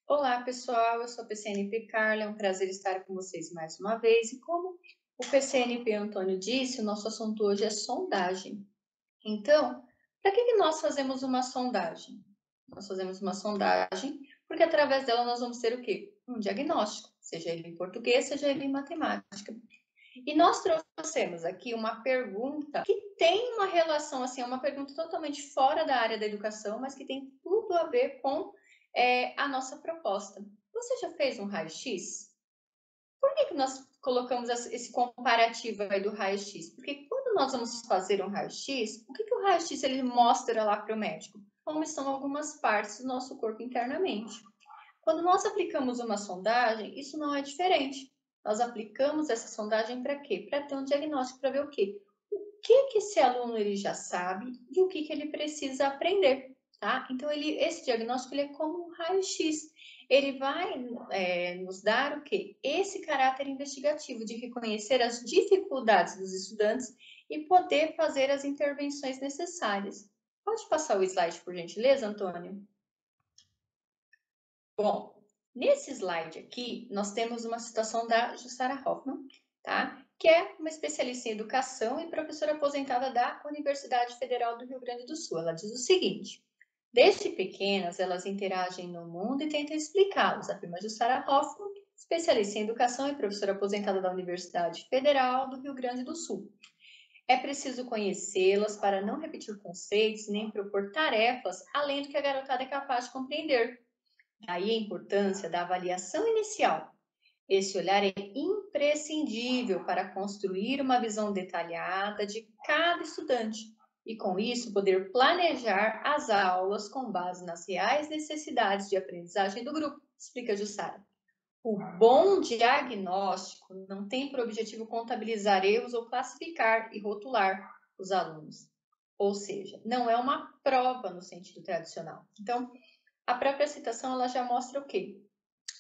Olá, pessoal. Eu sou a PCNP Carla. É um prazer estar com vocês mais uma vez. E como o PCNP Antônio disse, o nosso assunto hoje é sondagem. Então, para que nós fazemos uma sondagem? Nós fazemos uma sondagem porque através dela nós vamos ter o quê? Um diagnóstico, seja ele em português, seja ele em matemática. E nós trouxemos aqui uma pergunta que tem uma relação, assim, é uma pergunta totalmente fora da área da educação, mas que tem tudo a ver com a nossa proposta. Você já fez um raio-x? Por que nós colocamos esse comparativo aí do raio-x? Porque quando nós vamos fazer um raio-x, o que o raio-x ele mostra lá para o médico? Como estão algumas partes do nosso corpo internamente. Quando nós aplicamos uma sondagem, isso não é diferente. Nós aplicamos essa sondagem para quê? Para ter um diagnóstico, para ver o quê? O que esse aluno ele já sabe e o que ele precisa aprender, tá? Então, esse diagnóstico ele é como um raio-x. Ele vai nos dar o quê? Esse caráter investigativo de reconhecer as dificuldades dos estudantes e poder fazer as intervenções necessárias. Pode passar o slide, por gentileza, Antônio? Bom, nesse slide aqui, nós temos uma citação da Jussara Hoffmann, tá? Que é uma especialista em educação e professora aposentada da Universidade Federal do Rio Grande do Sul. Ela diz o seguinte: desde pequenas, elas interagem no mundo e tentam explicá-los, afirma Jussara Hoffmann, especialista em educação e professora aposentada da Universidade Federal do Rio Grande do Sul. É preciso conhecê-las para não repetir conceitos nem propor tarefas além do que a garotada é capaz de compreender. Daí a importância da avaliação inicial. Esse olhar é imprescindível para construir uma visão detalhada de cada estudante e, com isso, poder planejar as aulas com base nas reais necessidades de aprendizagem do grupo, explica Jussara. O bom diagnóstico não tem por objetivo contabilizar erros ou classificar e rotular os alunos. Ou seja, não é uma prova no sentido tradicional. Então, a própria citação ela já mostra o quê?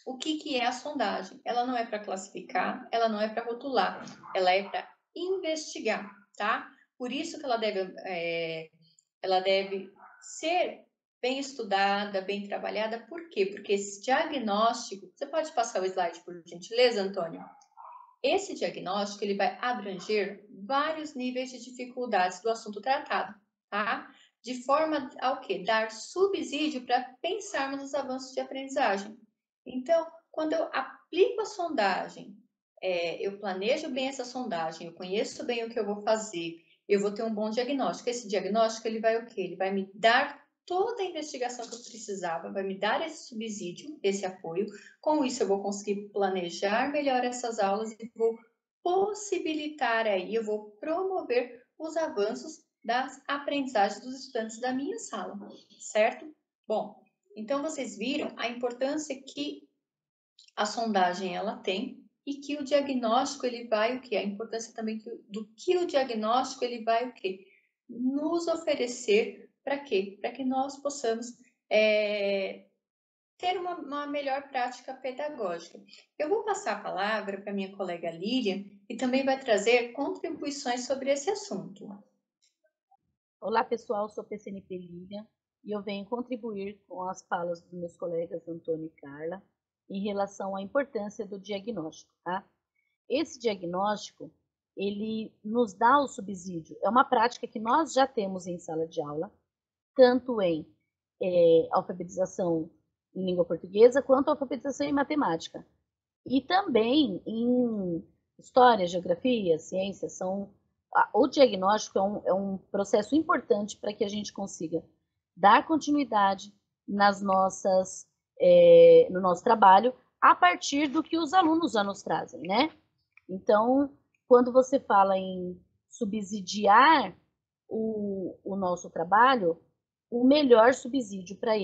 O que é a sondagem? Ela não é para classificar, ela não é para rotular, ela é para investigar, tá? Por isso que ela deve ser bem estudada, bem trabalhada. Por quê? Porque esse diagnóstico, você pode passar o slide por gentileza, Antônio? Esse diagnóstico ele vai abranger vários níveis de dificuldades do assunto tratado, tá? De forma ao quê? Dar subsídio para pensarmos nos avanços de aprendizagem. Então, quando eu aplico a sondagem, eu planejo bem essa sondagem, eu conheço bem o que eu vou fazer, eu vou ter um bom diagnóstico. Esse diagnóstico ele vai o quê? Ele vai me dar toda a investigação que eu precisava, vai me dar esse subsídio, esse apoio. Com isso, eu vou conseguir planejar melhor essas aulas e vou possibilitar aí, eu vou promover os avanços das aprendizagens dos estudantes da minha sala, certo? Bom, então vocês viram a importância que a sondagem ela tem e que o diagnóstico ele vai o quê? A importância também do que o diagnóstico ele vai o quê? Nos oferecer para quê? Para que nós possamos ter uma melhor prática pedagógica. Eu vou passar a palavra para minha colega Lília, que também vai trazer contribuições sobre esse assunto. Olá, pessoal, sou PCNP Lívia e eu venho contribuir com as falas dos meus colegas Antônio e Carla em relação à importância do diagnóstico, tá? Esse diagnóstico, ele nos dá o subsídio. É uma prática que nós já temos em sala de aula, tanto em alfabetização em língua portuguesa, quanto alfabetização em matemática. E também em história, geografia, ciência, o diagnóstico é um processo importante para que a gente consiga dar continuidade no nosso trabalho a partir do que os alunos já nos trazem, né? Então, quando você fala em subsidiar o nosso trabalho, o melhor subsídio para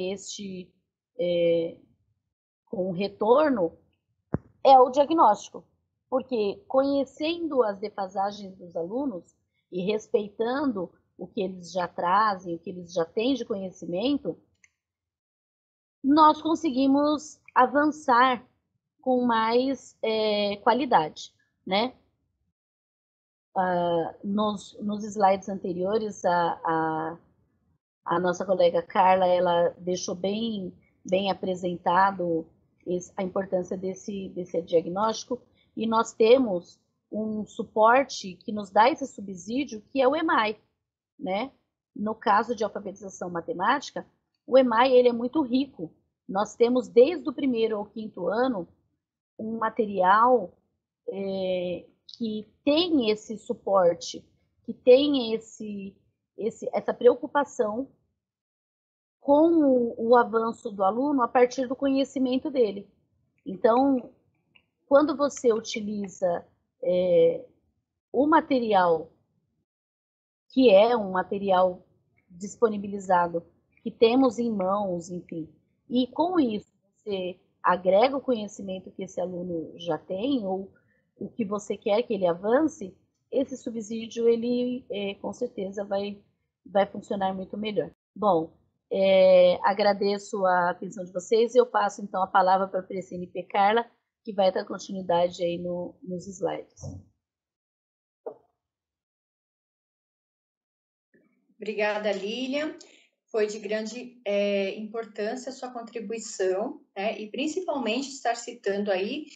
com retorno é o diagnóstico, porque conhecendo as defasagens dos alunos e respeitando o que eles já trazem, o que eles já têm de conhecimento, nós conseguimos avançar com mais qualidade, né? Nos slides anteriores, a nossa colega Carla, ela deixou bem bem apresentado a importância desse diagnóstico, e nós temos um suporte que nos dá esse subsídio, que é o EMAI, né? No caso de alfabetização matemática, o EMAI ele é muito rico. Nós temos desde o 1º ao 5º ano um material que tem esse suporte, que tem essa preocupação com o avanço do aluno a partir do conhecimento dele. Então, quando você utiliza o material, que é um material disponibilizado, que temos em mãos, enfim, e com isso você agrega o conhecimento que esse aluno já tem, ou o que você quer que ele avance, esse subsídio, ele com certeza vai funcionar muito melhor. Bom, agradeço a atenção de vocês e eu passo então a palavra para a PCNP Carla, que vai dar continuidade aí nos slides. Obrigada, Lilian. Foi de grande importância a sua contribuição, né? E principalmente estar citando aí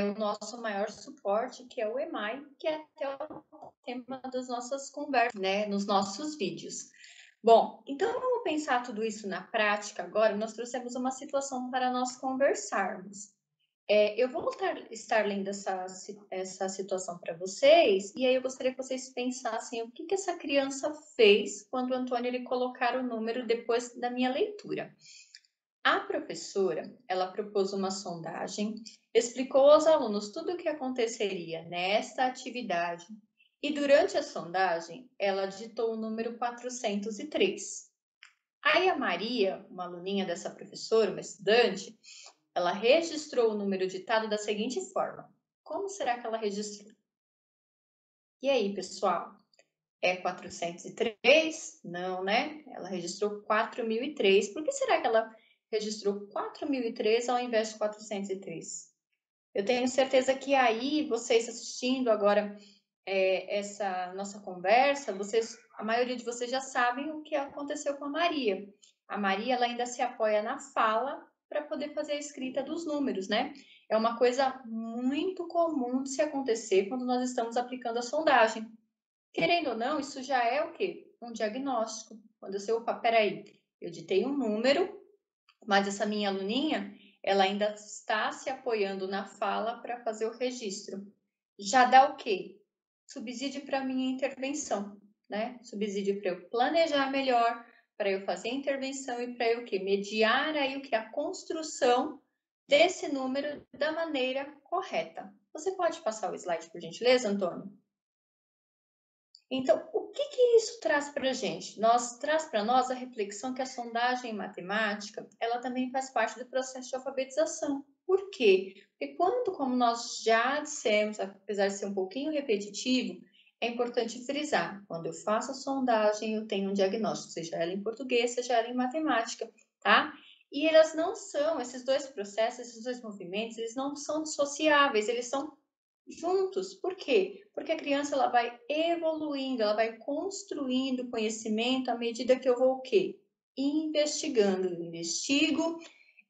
o nosso maior suporte, que é o EMAI, que é até o tema das nossas conversas, né? Nos nossos vídeos. Bom, então vamos pensar tudo isso na prática agora. Nós trouxemos uma situação para nós conversarmos. Eu vou estar lendo essa situação para vocês, e aí eu gostaria que vocês pensassem o que essa criança fez quando o Antônio ele colocar o número depois da minha leitura. A professora, ela propôs uma sondagem, explicou aos alunos tudo o que aconteceria nesta atividade, e durante a sondagem, ela digitou o número 403. Aí a Maria, uma aluninha dessa professora, uma estudante, ela registrou o número ditado da seguinte forma. Como será que ela registrou? E aí, pessoal? É 403? Não, né? Ela registrou 4003. Por que será que ela registrou 4003 ao invés de 403? Eu tenho certeza que aí, vocês assistindo agora essa nossa conversa, a maioria de vocês já sabem o que aconteceu com a Maria. A Maria ela ainda se apoia na fala para poder fazer a escrita dos números, né? É uma coisa muito comum de se acontecer quando nós estamos aplicando a sondagem. Querendo ou não, isso já é o quê? Um diagnóstico. Quando eu sei, opa, peraí, eu ditei um número, mas essa minha aluninha, ela ainda está se apoiando na fala para fazer o registro. Já dá o quê? Subsídio para minha intervenção, né? Subsídio para eu planejar melhor, para eu fazer a intervenção e para eu o quê? Mediar aí o que? A construção desse número da maneira correta. Você pode passar o slide, por gentileza, Antônio? Então, o que isso traz para a gente? Traz para nós a reflexão que a sondagem em matemática, ela também faz parte do processo de alfabetização. Por quê? Porque como nós já dissemos, apesar de ser um pouquinho repetitivo, é importante frisar, quando eu faço a sondagem, eu tenho um diagnóstico, seja ela em português, seja ela em matemática, tá? E elas não são, esses dois processos, esses dois movimentos, eles não são dissociáveis, eles são juntos. Por quê? Porque a criança ela vai evoluindo, ela vai construindo conhecimento à medida que eu vou o quê? Investigando. Eu investigo,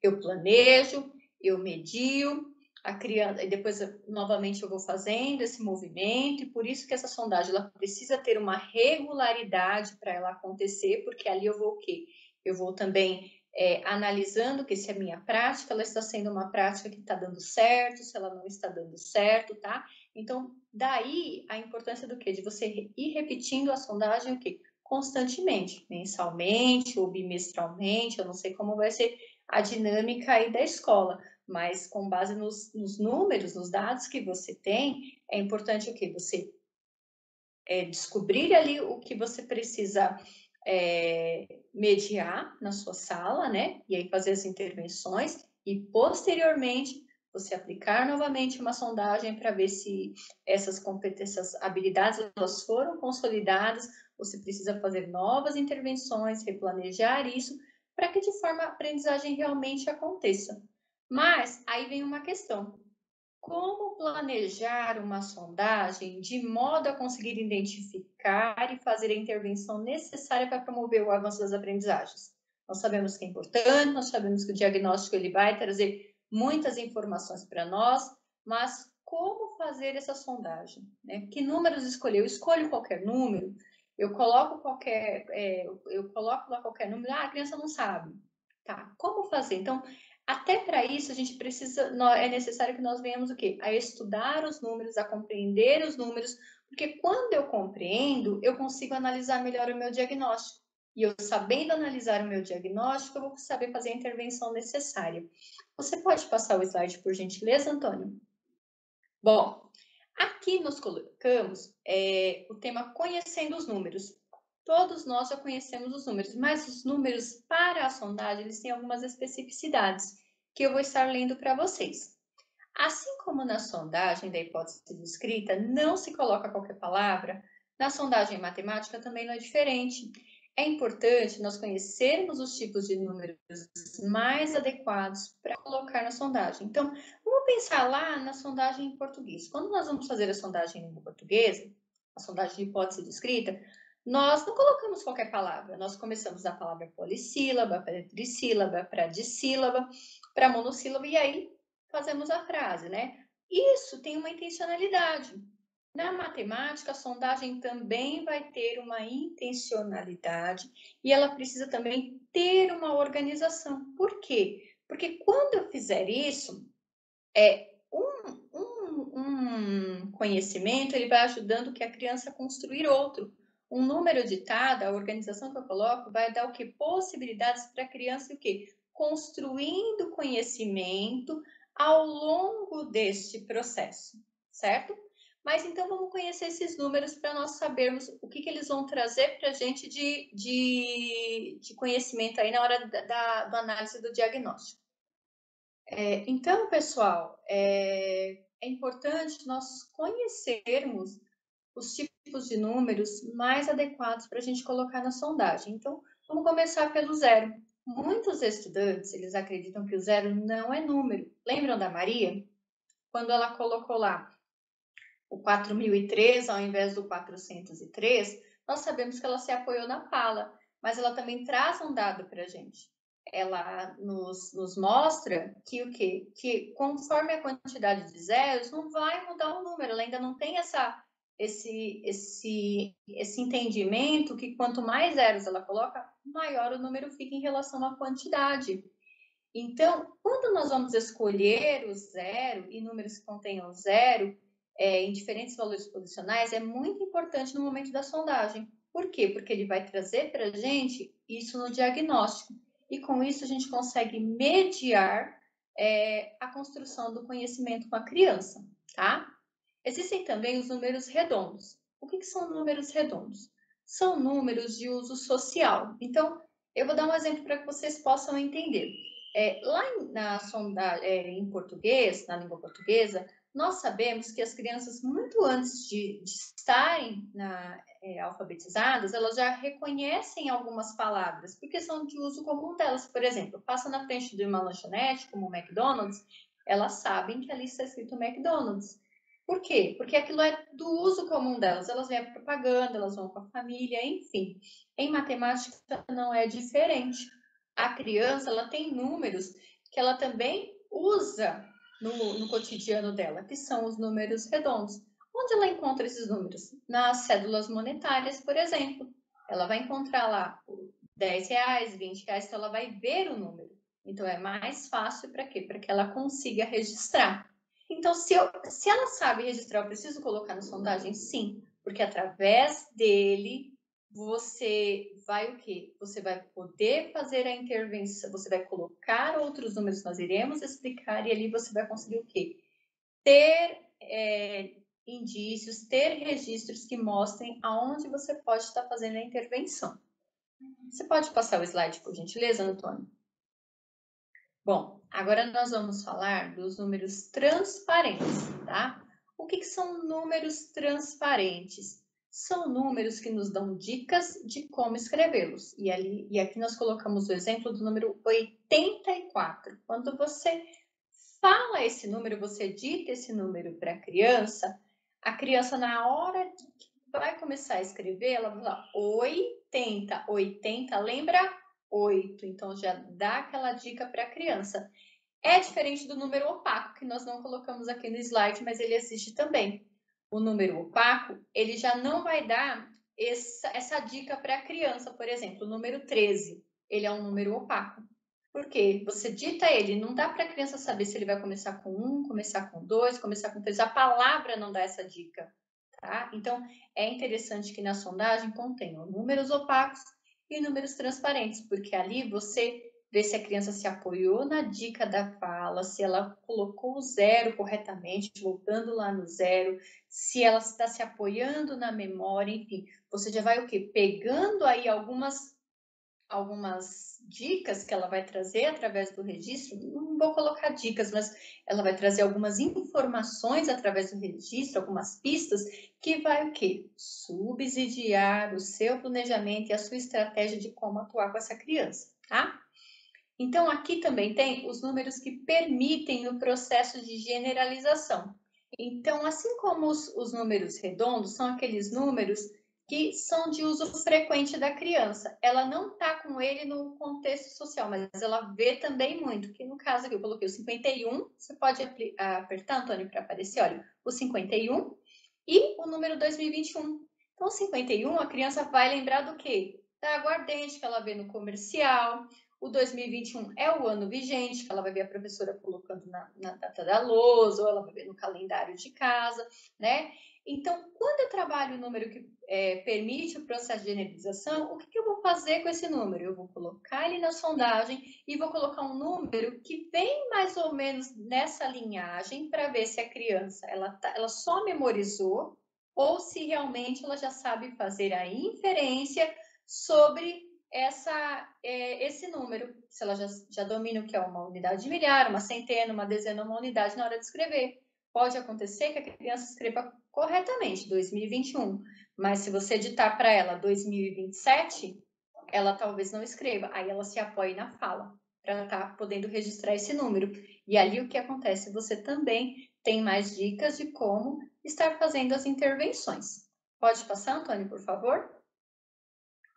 eu planejo, eu medio, a criança, e depois novamente eu vou fazendo esse movimento, e por isso que essa sondagem ela precisa ter uma regularidade para ela acontecer, porque ali eu vou o quê? Eu vou também analisando que se a minha prática ela está sendo uma prática que está dando certo, se ela não está dando certo, tá? Então, daí a importância do quê? De você ir repetindo a sondagem o quê? Constantemente, mensalmente ou bimestralmente, eu não sei como vai ser a dinâmica aí da escola, mas com base nos números, nos dados que você tem, é importante o quê? Você descobrir ali o que você precisa mediar na sua sala, né? E aí fazer as intervenções e posteriormente você aplicar novamente uma sondagem para ver se essas competências, habilidades, elas foram consolidadas, você precisa fazer novas intervenções, replanejar isso, para que de forma a aprendizagem realmente aconteça. Mas aí vem uma questão. Como planejar uma sondagem de modo a conseguir identificar e fazer a intervenção necessária para promover o avanço das aprendizagens? Nós sabemos que é importante, nós sabemos que o diagnóstico ele vai trazer muitas informações para nós, mas como fazer essa sondagem, né? Que números escolher? Eu escolho qualquer número, eu coloco eu coloco lá qualquer número, a criança não sabe. Tá, como fazer? Então, até para isso, a gente precisa, é necessário que nós venhamos o quê? A estudar os números, a compreender os números, porque quando eu compreendo, eu consigo analisar melhor o meu diagnóstico. E eu sabendo analisar o meu diagnóstico, eu vou saber fazer a intervenção necessária. Você pode passar o slide, por gentileza, Antônio? Bom, aqui nós colocamos o tema conhecendo os números. Todos nós já conhecemos os números, mas os números para a sondagem, eles têm algumas especificidades que eu vou estar lendo para vocês. Assim como na sondagem da hipótese descrita, não se coloca qualquer palavra, na sondagem matemática também não é diferente. É importante nós conhecermos os tipos de números mais adequados para colocar na sondagem. Então, vamos pensar lá na sondagem em português. Quando nós vamos fazer a sondagem em língua portuguesa, a sondagem de hipótese descrita, nós não colocamos qualquer palavra. Nós começamos da palavra polissílaba, para trissílaba, para dissílaba, para monossílaba, e aí fazemos a frase, né? Isso tem uma intencionalidade. Na matemática, a sondagem também vai ter uma intencionalidade e ela precisa também ter uma organização. Por quê? Porque quando eu fizer isso, um conhecimento, ele vai ajudando que a criança a construir outro. Um número ditado, a organização que eu coloco, vai dar o que? Possibilidades para a criança o quê? Construindo conhecimento ao longo deste processo, certo? Mas então vamos conhecer esses números para nós sabermos o que eles vão trazer para a gente de conhecimento aí na hora da análise do diagnóstico. Então, pessoal, é importante nós conhecermos os tipos de números mais adequados para a gente colocar na sondagem. Então, vamos começar pelo zero. Muitos estudantes, eles acreditam que o zero não é número. Lembram da Maria? Quando ela colocou lá o 4003 ao invés do 403, nós sabemos que ela se apoiou na fala, mas ela também traz um dado para a gente. Ela nos mostra que o quê? Que conforme a quantidade de zeros, não vai mudar o número, ela ainda não tem esse entendimento que quanto mais zeros ela coloca, maior o número fica em relação à quantidade. Então, quando nós vamos escolher o zero e números que contenham zero, em diferentes valores posicionais, é muito importante no momento da sondagem. Por quê? Porque ele vai trazer para a gente isso no diagnóstico. E com isso a gente consegue mediar a construção do conhecimento com a criança, tá? Existem também os números redondos. O que são números redondos? São números de uso social. Então, eu vou dar um exemplo para que vocês possam entender. Lá na sondagem em português, na língua portuguesa, nós sabemos que as crianças, muito antes de estarem alfabetizadas, elas já reconhecem algumas palavras, porque são de uso comum delas. Por exemplo, passa na frente de uma lanchonete, como o McDonald's, elas sabem que ali está escrito McDonald's. Por quê? Porque aquilo é do uso comum delas. Elas veem a propaganda, elas vão com a família, enfim. Em matemática não é diferente. A criança, ela tem números que ela também usa no cotidiano dela, que são os números redondos. Onde ela encontra esses números? Nas cédulas monetárias, por exemplo. Ela vai encontrar lá R$10, R$20, então ela vai ver o número. Então é mais fácil para quê? Para que ela consiga registrar. Então, se ela sabe registrar, eu preciso colocar na sondagem? Sim, porque através dele você vai o quê? Você vai poder fazer a intervenção, você vai colocar outros números, nós iremos explicar, e ali você vai conseguir o quê? Ter indícios, ter registros que mostrem aonde você pode estar fazendo a intervenção. Você pode passar o slide, por gentileza, Antônio? Bom, agora nós vamos falar dos números transparentes, tá? O que são números transparentes? São números que nos dão dicas de como escrevê-los. E aqui nós colocamos o exemplo do número 84. Quando você fala esse número, você dita esse número para a criança na hora que vai começar a escrever, ela vai falar 80, 80, lembra 8. Então, já dá aquela dica para a criança. É diferente do número opaco, que nós não colocamos aqui no slide, mas ele existe também. O número opaco, ele já não vai dar essa dica para a criança. Por exemplo, o número 13, ele é um número opaco. Por quê? Você dita ele, não dá para a criança saber se ele vai começar com 1, começar com 2, começar com 3. A palavra não dá essa dica, tá? Então, é interessante que na sondagem contenham números opacos e números transparentes, porque ali você vê se a criança se apoiou na dica da fala, se ela colocou o zero corretamente, voltando lá no zero, se ela está se apoiando na memória, enfim, você já vai o quê? Pegando aí algumas dicas que ela vai trazer através do registro, não vou colocar dicas, mas ela vai trazer algumas informações através do registro, algumas pistas, que vai o quê? Subsidiar o seu planejamento e a sua estratégia de como atuar com essa criança, tá? Então, aqui também tem os números que permitem o processo de generalização. Então, assim como os números redondos, são aqueles números que são de uso frequente da criança. Ela não está com ele no contexto social, mas ela vê também muito, que no caso aqui eu coloquei o 51, você pode apertar, Antônio, para aparecer, olha, o 51 e o número 2021. Então, o 51, a criança vai lembrar do quê? Da aguardente que ela vê no comercial. O 2021 é o ano vigente, que ela vai ver a professora colocando na data da lousa, ou ela vai ver no calendário de casa, né? Então, quando eu trabalho o número que permite o processo de generalização, o que eu vou fazer com esse número? Eu vou colocar ele na sondagem e vou colocar um número que vem mais ou menos nessa linhagem para ver se a criança ela só memorizou ou se realmente ela já sabe fazer a inferência sobre esse número, se ela já domina o que é uma unidade de milhar, uma centena, uma dezena, uma unidade na hora de escrever. Pode acontecer que a criança escreva corretamente 2021, mas se você ditar para ela 2027, ela talvez não escreva, aí ela se apoia na fala para estar podendo registrar esse número. E ali o que acontece? Você também tem mais dicas de como estar fazendo as intervenções. Pode passar, Antônio, por favor?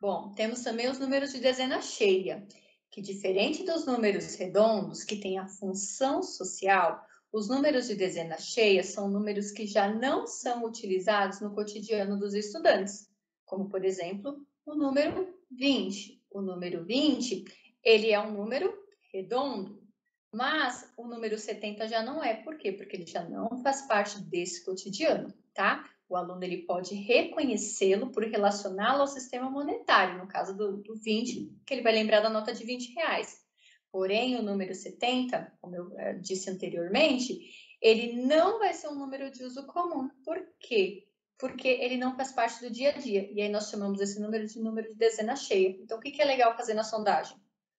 Bom, temos também os números de dezena cheia, que diferente dos números redondos, que têm a função social, os números de dezena cheia são números que já não são utilizados no cotidiano dos estudantes, como, por exemplo, o número 20. O número 20, ele é um número redondo, mas o número 70 já não é. Por quê? Porque ele já não faz parte desse cotidiano, tá? O aluno ele pode reconhecê-lo por relacioná-lo ao sistema monetário, no caso do 20, que ele vai lembrar da nota de 20 reais. Porém, o número 70, como eu disse anteriormente, ele não vai ser um número de uso comum. Por quê? Porque ele não faz parte do dia a dia. E aí nós chamamos esse número de dezena cheia. Então, o que é legal fazer na sondagem?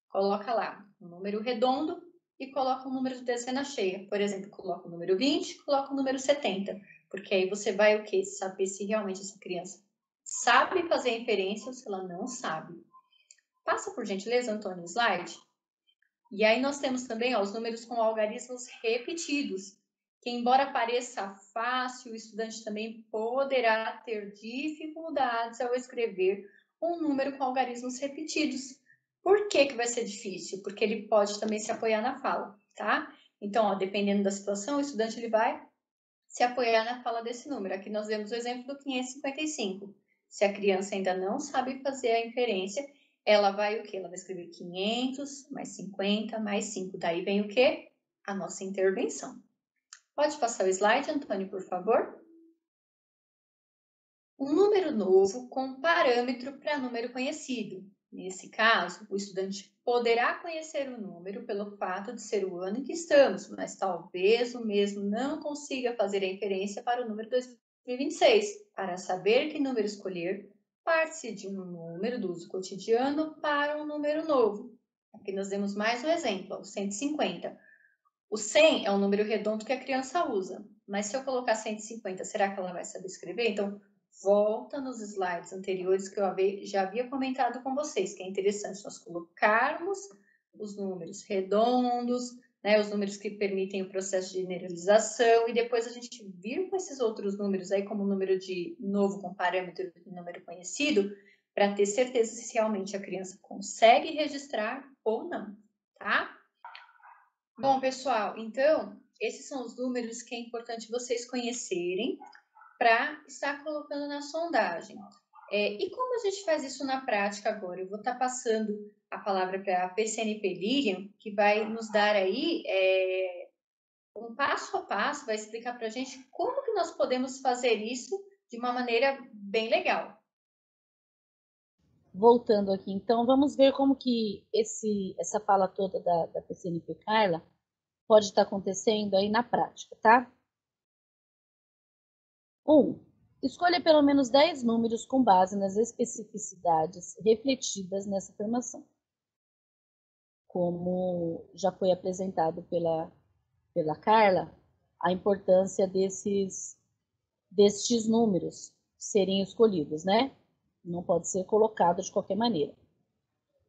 Coloca lá um número redondo e coloca um número de dezena cheia. Por exemplo, coloca o número 20, coloca o número 70. Porque aí você vai o quê? Saber se realmente essa criança sabe fazer a inferência ou se ela não sabe. Passa, por gentileza, Antônio, o slide. E aí nós temos também os números com algarismos repetidos, que embora pareça fácil, o estudante também poderá ter dificuldades ao escrever um número com algarismos repetidos. Por que vai ser difícil? Porque ele pode também se apoiar na fala, tá? Então, dependendo da situação, o estudante ele vai se apoiar na fala desse número. Aqui nós vemos o exemplo do 555. Se a criança ainda não sabe fazer a inferência, ela vai o quê? Ela vai escrever 500 mais 50 mais 5. Daí vem o quê? A nossa intervenção. Pode passar o slide, Antônio, por favor? Um número novo com parâmetro para número conhecido. Nesse caso, o estudante poderá conhecer o número pelo fato de ser o ano em que estamos, mas talvez o mesmo não consiga fazer a inferência para o número 2026. Para saber que número escolher, parte de um número do uso cotidiano para um número novo. Aqui nós temos mais um exemplo, o 150. O 100 é um número redondo que a criança usa, mas se eu colocar 150, será que ela vai saber escrever? Então, volta nos slides anteriores que eu já havia comentado com vocês, que é interessante nós colocarmos os números redondos, né, os números que permitem o processo de generalização, e depois a gente vir com esses outros números aí, como o número de novo com parâmetro e número conhecido, para ter certeza se realmente a criança consegue registrar ou não, tá? Bom, pessoal, então, esses são os números que é importante vocês conhecerem para estar colocando na sondagem. E como a gente faz isso na prática agora? Eu vou estar passando a palavra para a PCNP Lilian, que vai nos dar aí um passo a passo, vai explicar para a gente como que nós podemos fazer isso de uma maneira bem legal. Voltando aqui, então, vamos ver como que essa fala toda da PCNP Carla pode estar acontecendo aí na prática, tá? 1. Escolha pelo menos 10 números com base nas especificidades refletidas nessa afirmação. Como já foi apresentado pela Carla, a importância destes números serem escolhidos, né? Não pode ser colocado de qualquer maneira.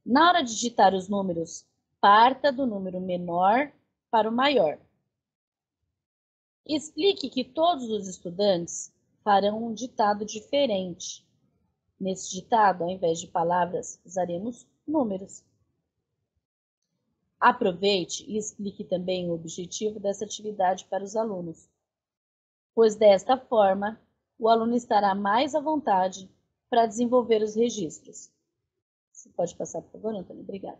Na hora de digitar os números, parta do número menor para o maior. Explique que todos os estudantes farão um ditado diferente. Nesse ditado, ao invés de palavras, usaremos números. Aproveite e explique também o objetivo dessa atividade para os alunos, pois desta forma, o aluno estará mais à vontade para desenvolver os registros. Você pode passar, por favor, Antônio? Obrigada.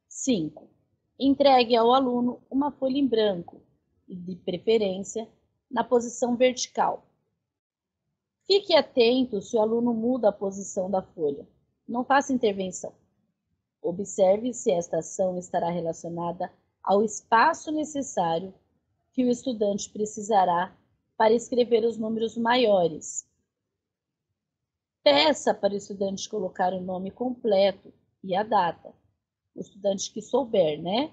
5. Entregue ao aluno uma folha em branco, e de preferência na posição vertical. Fique atento se o aluno muda a posição da folha. Não faça intervenção. Observe se esta ação estará relacionada ao espaço necessário que o estudante precisará para escrever os números maiores. Peça para o estudante colocar o nome completo e a data. O estudante que souber, né?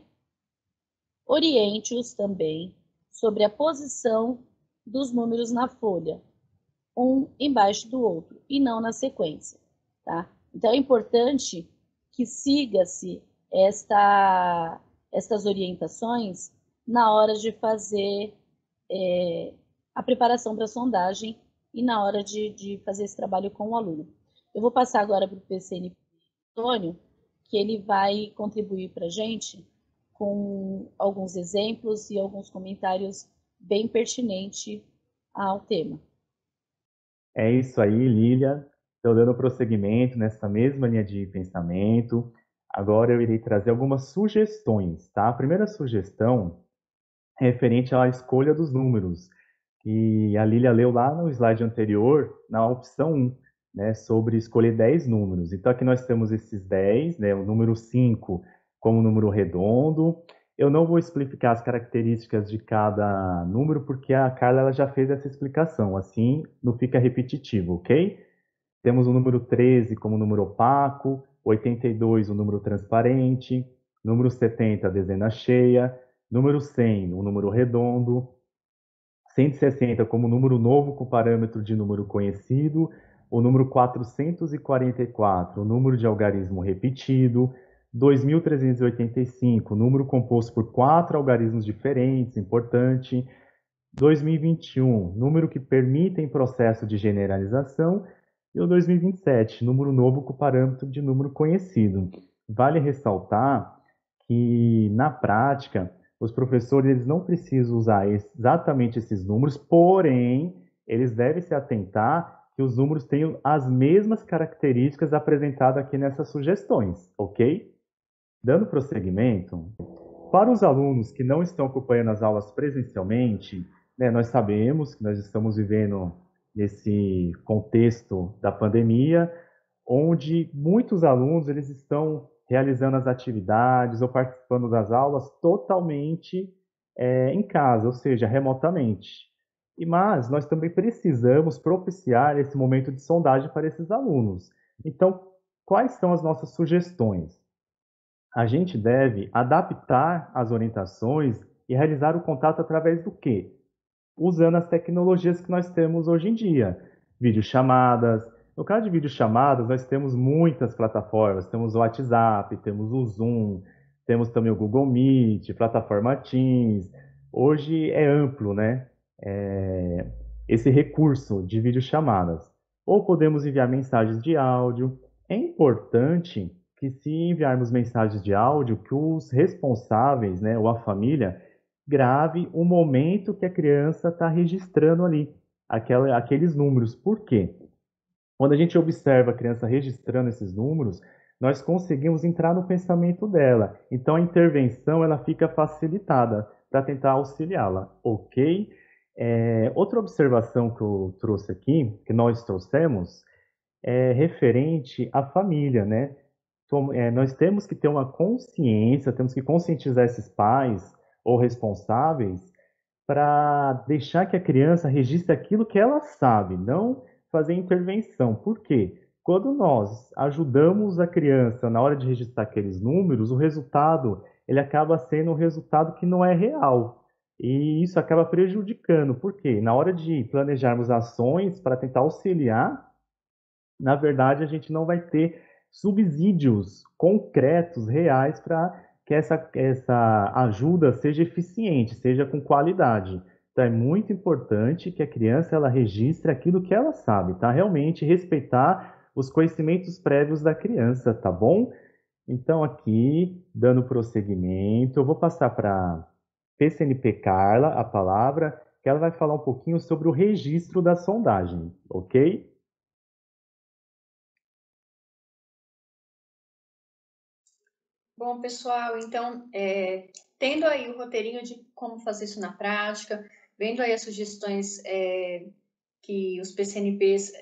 Oriente-os também sobre a posição dos números na folha, um embaixo do outro, e não na sequência, tá? Então, é importante que siga-se estas orientações na hora de fazer a preparação para a sondagem e na hora de fazer esse trabalho com o aluno. Eu vou passar agora para o PCN Antônio, que ele vai contribuir para a gente com alguns exemplos e alguns comentários bem pertinentes ao tema. É isso aí, Lília. Estou dando prosseguimento nessa mesma linha de pensamento. Agora eu irei trazer algumas sugestões, tá? A primeira sugestão é referente à escolha dos números, que a Lília leu lá no slide anterior, na opção 1, né, sobre escolher 10 números. Então aqui nós temos esses 10, né, o número 5 como número redondo. Eu não vou explicar as características de cada número, porque a Carla ela já fez essa explicação, assim não fica repetitivo, ok? Temos o número 13 como número opaco, 82 o número transparente, número 70 a dezena cheia, número 100 o número redondo, 160 como número novo com parâmetro de número conhecido, o número 444 o número de algarismo repetido, 2.385, número composto por 4 algarismos diferentes, importante. 2021, número que permitem processo de generalização. E o 2027, número novo com parâmetro de número conhecido. Vale ressaltar que, na prática, os professores eles não precisam usar exatamente esses números, porém, eles devem se atentar que os números tenham as mesmas características apresentadas aqui nessas sugestões, ok? Dando prosseguimento, para os alunos que não estão acompanhando as aulas presencialmente, né, nós sabemos que nós estamos vivendo nesse contexto da pandemia, onde muitos alunos eles estão realizando as atividades ou participando das aulas totalmente em casa, ou seja, remotamente. Mas nós também precisamos propiciar esse momento de sondagem para esses alunos. Então, quais são as nossas sugestões? A gente deve adaptar as orientações e realizar o contato através do quê? Usando as tecnologias que nós temos hoje em dia. Videochamadas. No caso de videochamadas, nós temos muitas plataformas. Temos o WhatsApp, temos o Zoom, temos também o Google Meet, plataforma Teams. Hoje é amplo, né? Esse recurso de videochamadas. ou podemos enviar mensagens de áudio. É importante que, se enviarmos mensagens de áudio, que os responsáveis, né, ou a família, grave o momento que a criança está registrando ali, aqueles números. Por quê? Quando a gente observa a criança registrando esses números, nós conseguimos entrar no pensamento dela. Então a intervenção ela fica facilitada para tentar auxiliá-la, ok? Outra observação que eu trouxe aqui, que nós trouxemos, é referente à família, né? Nós temos que ter uma consciência, temos que conscientizar esses pais ou responsáveis para deixar que a criança registre aquilo que ela sabe, não fazer intervenção. Por quê? Quando nós ajudamos a criança na hora de registrar aqueles números, o resultado ele acaba sendo um resultado que não é real. E isso acaba prejudicando. Por quê? Na hora de planejarmos ações para tentar auxiliar, na verdade, a gente não vai ter subsídios concretos, reais, para que essa ajuda seja eficiente, seja com qualidade. Então, é muito importante que a criança ela registre aquilo que ela sabe, tá? Realmente respeitar os conhecimentos prévios da criança, tá bom? Então, aqui, dando prosseguimento, eu vou passar para a PCNP Carla a palavra, que ela vai falar um pouquinho sobre o registro da sondagem, ok? Bom, pessoal, então, tendo aí o roteirinho de como fazer isso na prática, vendo aí as sugestões que os PCNPs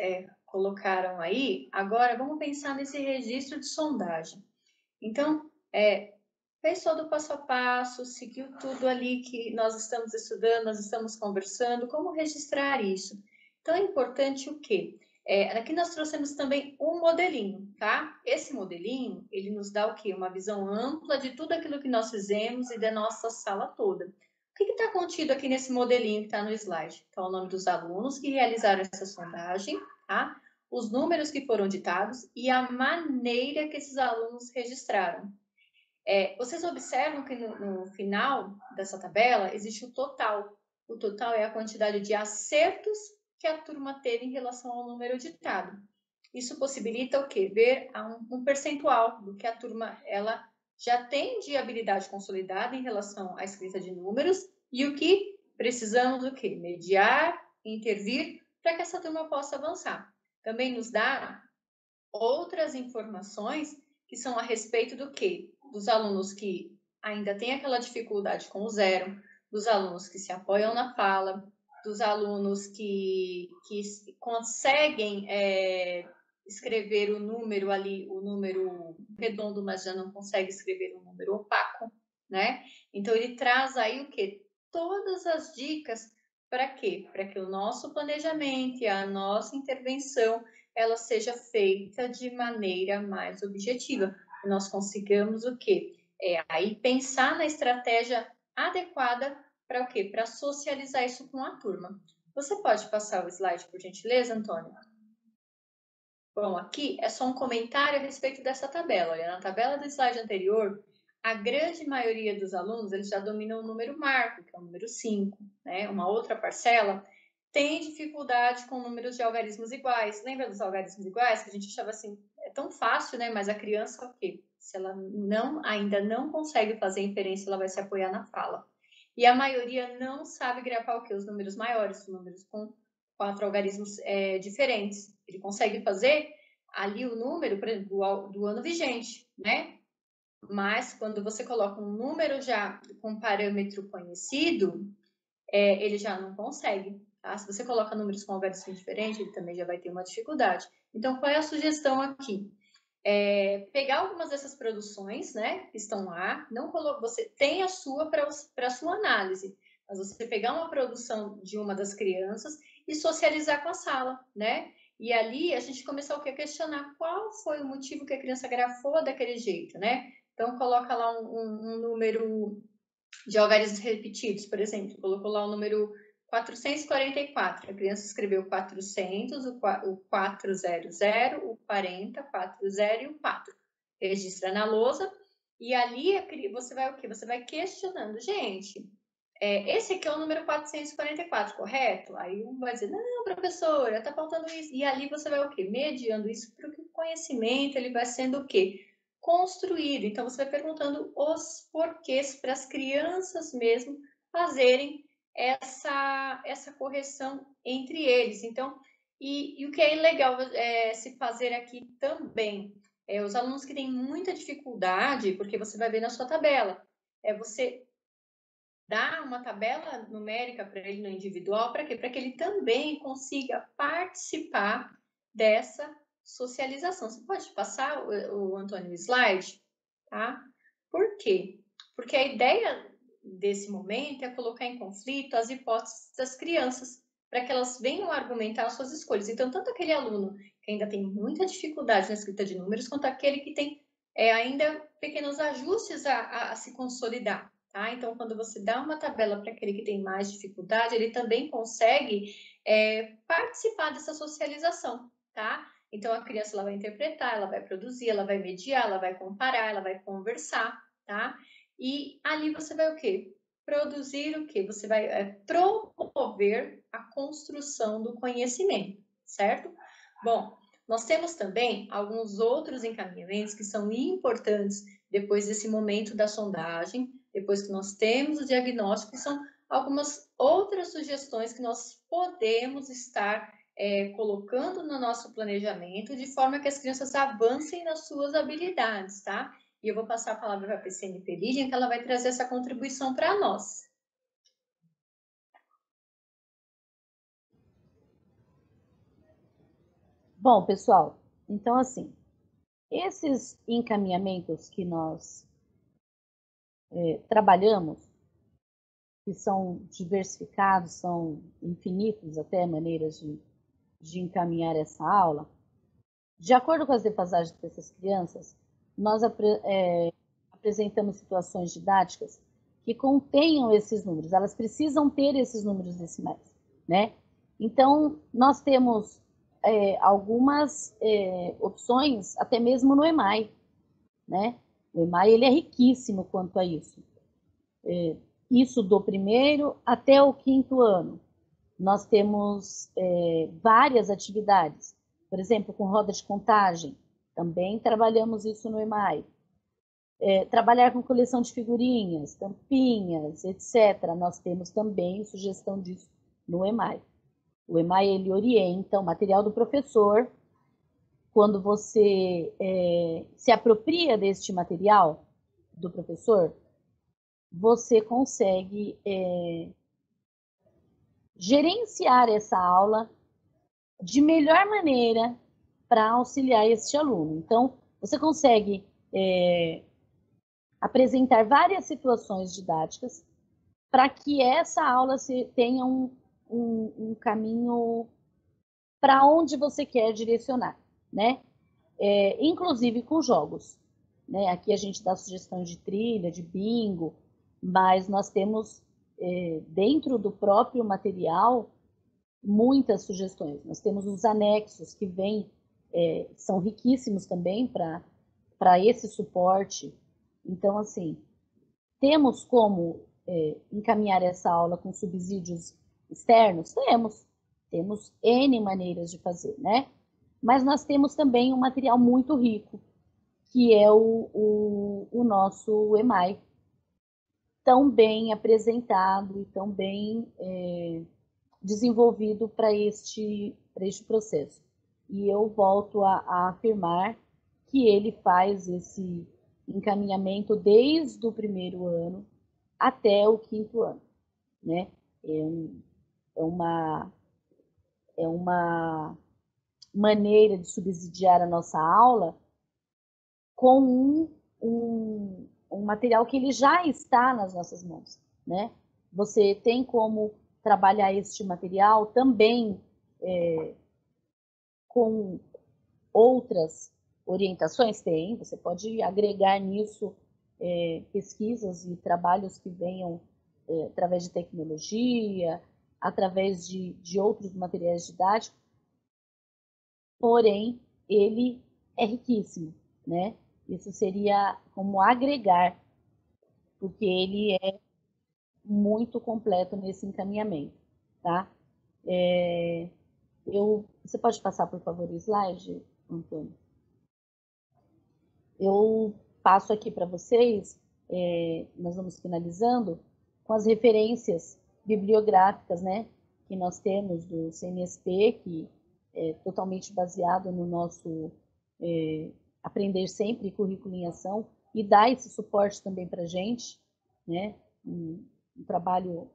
colocaram aí, agora vamos pensar nesse registro de sondagem. Então, fez todo o passo a passo, seguiu tudo ali que nós estamos estudando, nós estamos conversando, como registrar isso? Então, é importante o quê? Aqui nós trouxemos também um modelinho, tá? Esse modelinho, ele nos dá o quê? Uma visão ampla de tudo aquilo que nós fizemos e da nossa sala toda. O que está contido aqui nesse modelinho que está no slide? Então, o nome dos alunos que realizaram essa sondagem, tá? Os números que foram ditados e a maneira que esses alunos registraram. Vocês observam que no final dessa tabela existe o total. O total é a quantidade de acertos que a turma teve em relação ao número ditado. Isso possibilita o quê? Ver um percentual do que a turma ela já tem de habilidade consolidada em relação à escrita de números e o que precisamos do quê? Mediar, intervir para que essa turma possa avançar. Também nos dá outras informações que são a respeito do quê? Dos alunos que ainda têm aquela dificuldade com o zero, dos alunos que se apoiam na fala, dos alunos que conseguem escrever o número ali, o número redondo, mas já não consegue escrever um número opaco, né? Então, ele traz aí o quê? Todas as dicas para quê? Para que o nosso planejamento e a nossa intervenção ela seja feita de maneira mais objetiva. Que nós consigamos o quê? Aí pensar na estratégia adequada para o quê? Para socializar isso com a turma. Você pode passar o slide, por gentileza, Antônio? Bom, aqui é só um comentário a respeito dessa tabela. Olha, na tabela do slide anterior, a grande maioria dos alunos eles já dominam o número marco, que é o número 5, né? Uma outra parcela tem dificuldade com números de algarismos iguais. Lembra dos algarismos iguais? Que a gente achava assim, é tão fácil, né? Mas a criança, ok, se ela ainda não consegue fazer inferência, ela vai se apoiar na fala. E a maioria não sabe grafar o quê? Os números maiores, os números com 4 algarismos diferentes. Ele consegue fazer ali o número, por exemplo, do ano vigente, né? Mas quando você coloca um número já com parâmetro conhecido, ele já não consegue. Tá? Se você coloca números com algarismos diferentes, ele também já vai ter uma dificuldade. Então, qual é a sugestão aqui? Pegar algumas dessas produções, né, que estão lá, você tem a sua para a sua análise, mas você pegar uma produção de uma das crianças e socializar com a sala, né? E ali a gente começar a questionar qual foi o motivo que a criança grafou daquele jeito, né? Então, coloca lá um número de algarismos repetidos, por exemplo, colocou lá o número 444, a criança escreveu 400, o 400, o 40, 40 e o 4. Registra na lousa e ali você vai o quê? Você vai questionando, gente, esse aqui é o número 444, correto? Aí um vai dizer, não, professora, tá faltando isso. E ali você vai o quê? Mediando isso para que o conhecimento ele vai sendo o quê? Construído. Então você vai perguntando os porquês para as crianças mesmo fazerem essa correção entre eles. Então, e o que é legal se fazer aqui também, os alunos que têm muita dificuldade, porque você vai ver na sua tabela, você dá uma tabela numérica para ele no individual, para quê? Para que ele também consiga participar dessa socialização. Você pode passar, o Antônio, o slide? Tá? Por quê? Porque a ideia desse momento é colocar em conflito as hipóteses das crianças, para que elas venham argumentar as suas escolhas. Então, tanto aquele aluno que ainda tem muita dificuldade na escrita de números, quanto aquele que tem ainda pequenos ajustes a se consolidar. Tá? Então, quando você dá uma tabela para aquele que tem mais dificuldade, ele também consegue participar dessa socialização. Tá? Então, a criança ela vai interpretar, ela vai produzir, ela vai mediar, ela vai comparar, ela vai conversar. Tá? E ali você vai o quê? Produzir o quê? Você vai promover a construção do conhecimento, certo? Bom, nós temos também alguns outros encaminhamentos que são importantes depois desse momento da sondagem, depois que nós temos o diagnóstico, são algumas outras sugestões que nós podemos estar colocando no nosso planejamento, de forma que as crianças avancem nas suas habilidades, tá? E eu vou passar a palavra para a PCN Perilha, que ela vai trazer essa contribuição para nós. Bom, pessoal, então assim, esses encaminhamentos que nós trabalhamos, que são diversificados, são infinitos até maneiras de encaminhar essa aula, de acordo com as defasagens dessas crianças, nós apresentamos situações didáticas que contenham esses números, elas precisam ter esses números decimais, né? Então, nós temos algumas opções, até mesmo no EMAI, né? O EMAI ele é riquíssimo quanto a isso. Isso do primeiro até o quinto ano. Nós temos várias atividades, por exemplo, com roda de contagem, também trabalhamos isso no EMAI. Trabalhar com coleção de figurinhas, tampinhas, etc. Nós temos também sugestão disso no EMAI. O EMAI ele orienta o material do professor. Quando você se apropria deste material do professor, você consegue gerenciar essa aula de melhor maneira para auxiliar este aluno. Então, você consegue apresentar várias situações didáticas para que essa aula tenha um caminho para onde você quer direcionar, né? Inclusive com jogos, né? Aqui a gente dá sugestão de trilha, de bingo, mas nós temos dentro do próprio material muitas sugestões. Nós temos os anexos que vêm, são riquíssimos também para esse suporte. Então, assim, temos como encaminhar essa aula com subsídios externos? Temos N maneiras de fazer, né? Mas nós temos também um material muito rico, que é o nosso EMAI, tão bem apresentado e tão bem desenvolvido para este processo. E eu volto a afirmar que ele faz esse encaminhamento desde o primeiro ano até o quinto ano, né? É uma maneira de subsidiar a nossa aula com um material que ele já está nas nossas mãos, né? Você tem como trabalhar este material também com outras orientações? Tem, você pode agregar nisso pesquisas e trabalhos que venham através de tecnologia, através de outros materiais didáticos, porém, ele é riquíssimo, né? Isso seria como agregar, porque ele é muito completo nesse encaminhamento, tá? Você pode passar, por favor, o slide, Antônio? Eu passo aqui para vocês, nós vamos finalizando, com as referências bibliográficas, né, que nós temos do CNSP, que é totalmente baseado no nosso Aprender Sempre, Currículo em Ação, e dá esse suporte também para a gente, né, um trabalho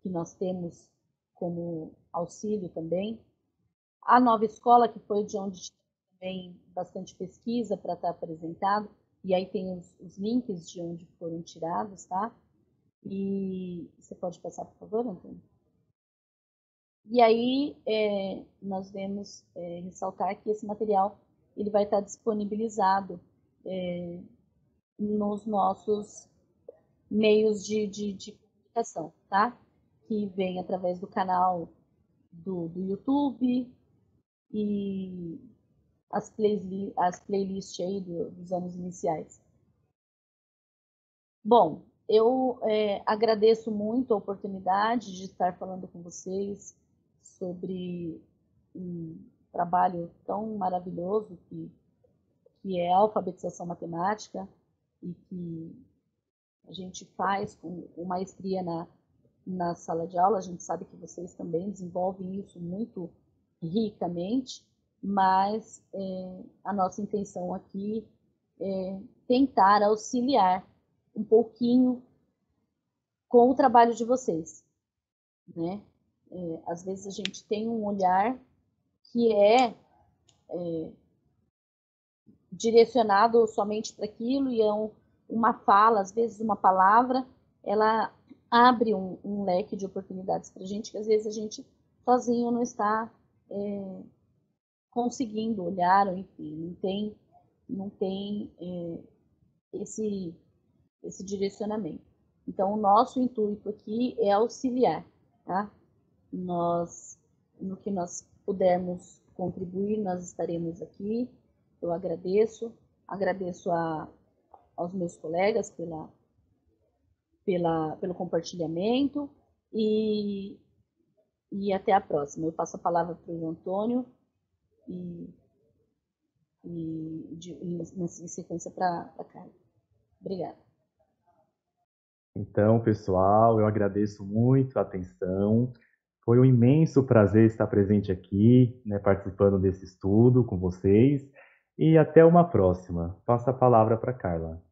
que nós temos como auxílio também. A Nova Escola, que foi de onde também bastante pesquisa para estar apresentado, e aí tem os links de onde foram tirados, tá? E você pode passar, por favor, Antônio? E aí nós devemos ressaltar que esse material ele vai estar disponibilizado nos nossos meios de comunicação, tá? Que vem através do canal do YouTube e as playlists aí dos anos iniciais. Bom, eu agradeço muito a oportunidade de estar falando com vocês sobre um trabalho tão maravilhoso que é a alfabetização matemática e que a gente faz com maestria na sala de aula. A gente sabe que vocês também desenvolvem isso muito ricamente, mas a nossa intenção aqui é tentar auxiliar um pouquinho com o trabalho de vocês, né? Às vezes a gente tem um olhar que é direcionado somente para aquilo e uma fala, às vezes uma palavra, ela abre um leque de oportunidades para a gente que às vezes a gente sozinho não está conseguindo olhar, ou enfim, não tem esse direcionamento. Então, o nosso intuito aqui é auxiliar, tá? No que nós pudermos contribuir, nós estaremos aqui. Eu agradeço aos meus colegas pelo compartilhamento e até a próxima. Eu passo a palavra para o Antônio e em sequência para a Carla. Obrigada. Então, pessoal, eu agradeço muito a atenção. Foi um imenso prazer estar presente aqui, né, participando desse estudo com vocês. E até uma próxima. Passo a palavra para a Carla.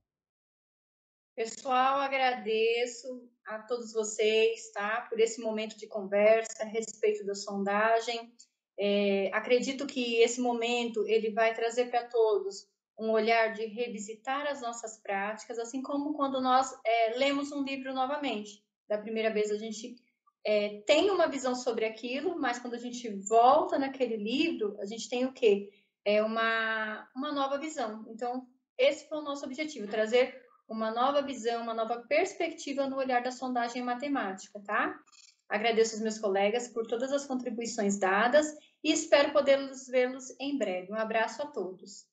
Pessoal, agradeço a todos vocês, tá, por esse momento de conversa a respeito da sondagem. Acredito que esse momento ele vai trazer para todos um olhar de revisitar as nossas práticas, assim como quando nós lemos um livro novamente. Da primeira vez a gente tem uma visão sobre aquilo, mas quando a gente volta naquele livro, a gente tem o quê? Uma nova visão. Então, esse foi o nosso objetivo, trazer uma nova visão, uma nova perspectiva no olhar da sondagem matemática, tá? Agradeço aos meus colegas por todas as contribuições dadas e espero poder vê-los em breve. Um abraço a todos.